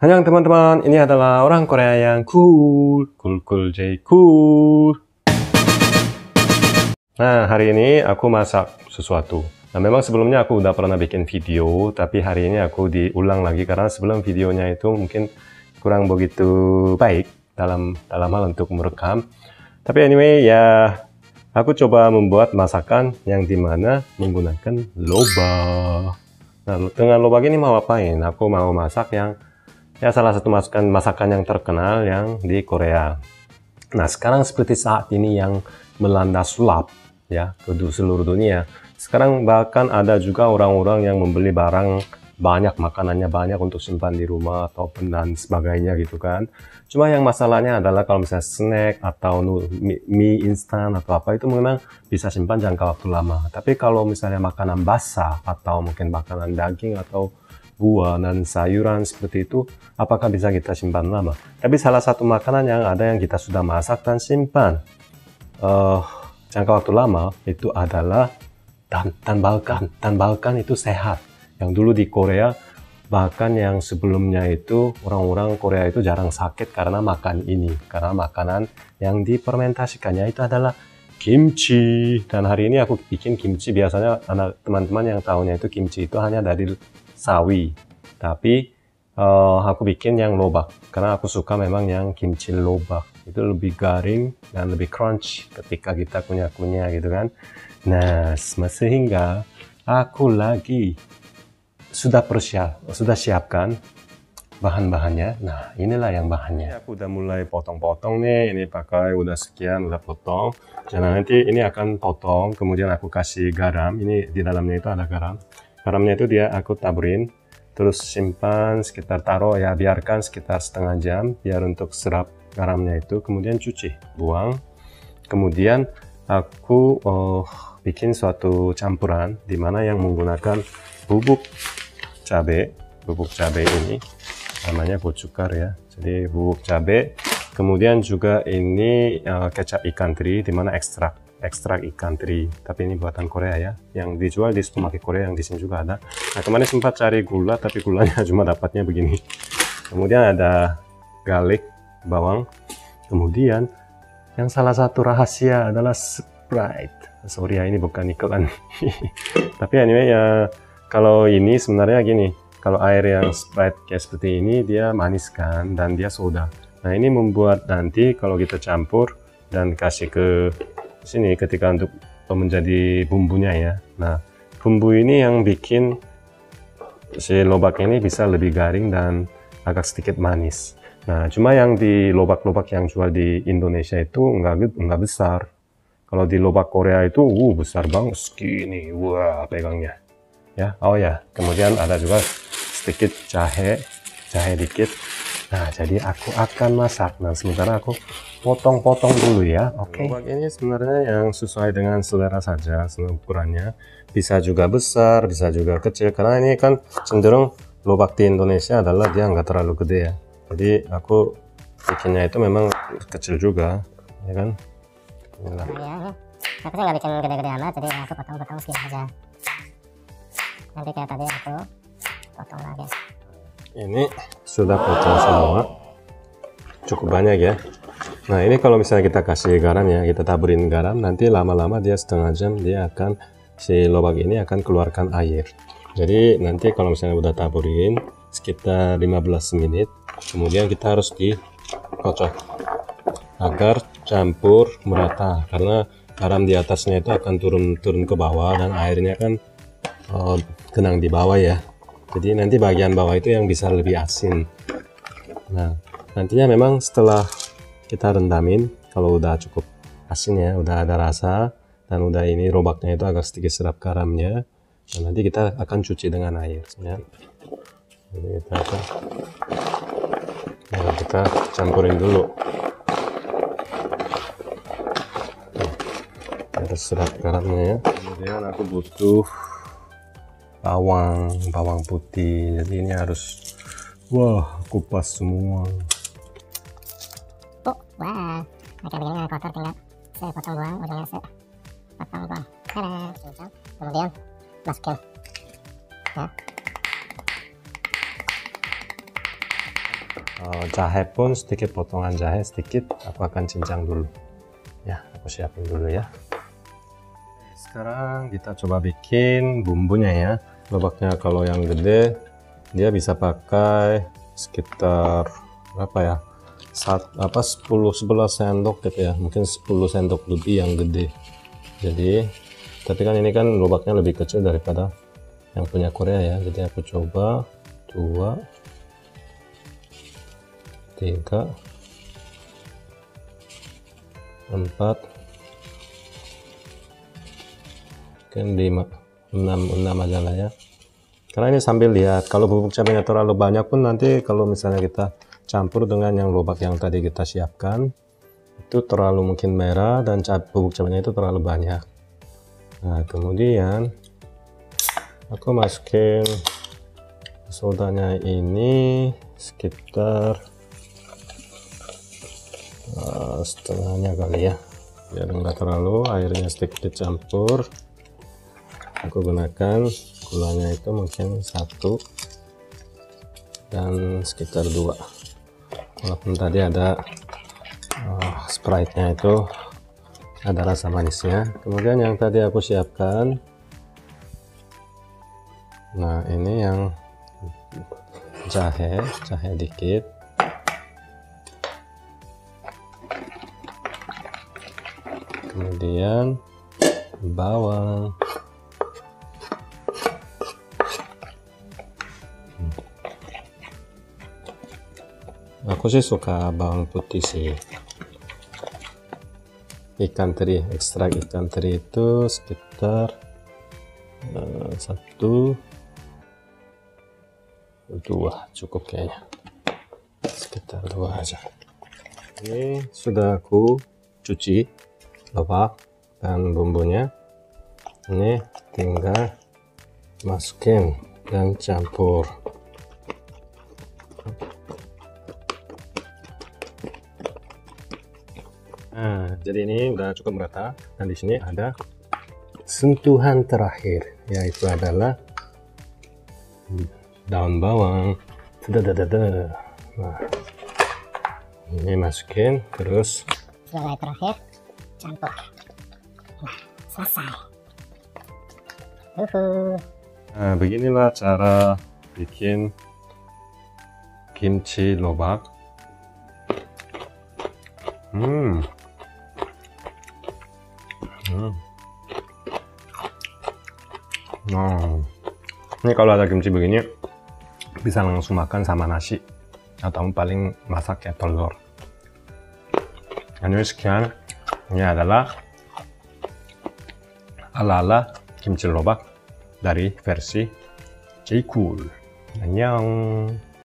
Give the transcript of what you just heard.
Annyeong teman-teman, ini adalah orang Korea yang cool J cool. Nah, hari ini aku masak sesuatu. Nah, memang sebelumnya aku udah pernah bikin video, tapi hari ini aku diulang lagi karena sebelum videonya itu mungkin kurang begitu baik dalam hal untuk merekam. Tapi anyway, ya aku coba membuat masakan yang dimana menggunakan lobak. Nah, dengan lobak ini mau apain? Aku mau masak yang salah satu masakan yang terkenal yang di Korea. Nah, sekarang seperti saat ini yang melanda sulap ya ke seluruh dunia. Sekarang bahkan ada juga orang-orang yang membeli barang banyak, makanannya banyak untuk simpan di rumah atau dan sebagainya gitu kan. Cuma yang masalahnya adalah kalau misalnya snack atau mie instan atau apa itu memang bisa simpan jangka waktu lama. Tapi kalau misalnya makanan basah atau mungkin makanan daging atau buah dan sayuran seperti itu, apakah bisa kita simpan lama? Tapi salah satu makanan yang ada yang kita sudah masak dan simpan jangka waktu lama itu adalah tan balkan. Tan balkan itu sehat. Yang dulu di Korea, bahkan yang sebelumnya itu orang-orang Korea itu jarang sakit karena makan ini, karena makanan yang difermentasikannya itu adalah kimchi. Dan hari ini aku bikin kimchi. Biasanya teman-teman yang tahunya itu kimchi itu hanya dari sawi, tapi aku bikin yang lobak karena aku suka memang yang kimchi lobak itu lebih garing dan lebih crunch ketika kita kunyah-kunyah gitu kan. Nah, sehingga aku lagi sudah siapkan bahan-bahannya. Nah, inilah yang bahannya. Aku udah mulai potong-potong nih, ini pakai udah sekian, udah potong. Nah, nanti ini akan potong, kemudian aku kasih garam. Ini di dalamnya itu ada garam. Garamnya itu aku taburin, terus simpan sekitar biarkan sekitar setengah jam biar untuk serap garamnya itu, kemudian cuci, buang. Kemudian aku bikin suatu campuran dimana yang menggunakan bubuk cabai ini namanya gochukar ya, jadi bubuk cabai. Kemudian juga ini kecap ikan teri dimana ekstrak ikan teri, tapi ini buatan Korea ya, yang dijual di supermarket Korea, yang di sini juga ada. Nah, kemarin sempat cari gula tapi gulanya cuma dapatnya begini. Kemudian ada garlic, bawang. Kemudian yang salah satu rahasia adalah Sprite. Sorry ya, ini bukan iklan. Tapi anyway ya, kalau ini sebenarnya gini, kalau air yang Sprite kayak seperti ini dia manis kan, dan dia soda. Nah, ini membuat nanti kalau kita campur dan kasih ke sini ketika untuk menjadi bumbunya ya. Nah, bumbu ini yang bikin si lobak ini bisa lebih garing dan agak sedikit manis. Nah, cuma yang di lobak-lobak yang jual di Indonesia itu enggak besar. Kalau di lobak Korea itu besar banget segini, wah pegangnya ya. Oh ya, kemudian ada juga sedikit jahe dikit. Nah, jadi aku akan masak. Nah, sementara aku potong-potong dulu ya. Oke. Lobak ini sebenarnya yang sesuai dengan selera saja, ukurannya. Bisa juga besar, bisa juga kecil. Karena ini kan cenderung lobak di Indonesia adalah dia nggak terlalu gede ya. Jadi aku bikinnya itu memang kecil juga, ya kan? Inilah. Ya, aku sih nggak bikin gede-gede amat, jadi aku potong-potong sedikit aja. Nanti kayak tadi aku potong lagi. Ini sudah potong semua, cukup banyak ya. Nah, ini kalau misalnya kita kasih garam ya, kita taburin garam, nanti lama-lama dia setengah jam si lobak ini akan keluarkan air. Jadi nanti kalau misalnya udah taburin sekitar 15 menit, kemudian kita harus dikocok agar campur merata, karena garam di atasnya itu akan turun ke bawah dan airnya kan tenang di bawah ya. Jadi nanti bagian bawah itu yang bisa lebih asin. Nah, nantinya memang setelah kita rendamin, kalau udah cukup asin ya, udah ada rasa dan udah ini lobaknya itu agak sedikit serap garamnya, nah, nanti kita akan cuci dengan air ya. Jadi kita campurin dulu. Ada serap garamnya ya. Kemudian aku butuh bawang putih, jadi ini harus kupas semua. Wah, kayak begini kotor, tinggal saya potong buang, ujungnya saya potong buang. Kemudian masukin ya. jahe pun sedikit, potongan jahe sedikit aku akan cincang dulu ya. Aku siapin dulu ya. Sekarang kita coba bikin bumbunya ya. Lobaknya kalau yang gede dia bisa pakai sekitar berapa ya, 10-11 sendok gitu ya, mungkin 10 sendok lebih yang gede. Jadi tapi kan ini kan lobaknya lebih kecil daripada yang punya Korea ya, jadi aku coba 2, 3, 4, mungkin 5, 6 aja lah ya. Karena ini sambil lihat, kalau bubuk cabenya terlalu banyak pun nanti kalau misalnya kita campur dengan yang lobak yang tadi kita siapkan, itu terlalu mungkin merah dan bubuk cabenya itu terlalu banyak. Nah kemudian aku masukin sodanya ini sekitar setengahnya kali ya, biar enggak terlalu, airnya sedikit dicampur. Aku gunakan gulanya itu mungkin 1 dan sekitar 2, walaupun tadi ada Sprite-nya itu ada rasa manisnya. Kemudian yang tadi aku siapkan, nah ini yang jahe dikit, kemudian bawang, aku sih suka bawang putih sih. Ikan teri, ekstrak ikan teri itu sekitar 1, 2 cukup kayaknya, sekitar 2 aja. Ini sudah aku cuci lobak dan bumbunya, ini tinggal masukin dan campur. Nah, jadi ini udah cukup merata, dan di sini ada sentuhan terakhir, yaitu adalah daun bawang. Nah, ini masukin terus. Sebagai terakhir, campur. Nah, selesai. Nah, beginilah cara bikin kimchi lobak. Nah, ini kalau ada kimchi begini bisa langsung makan sama nasi atau paling masak ya telur. Ini sekian, ini adalah ala-ala kimchi lobak dari versi J-Cool. Annyeong.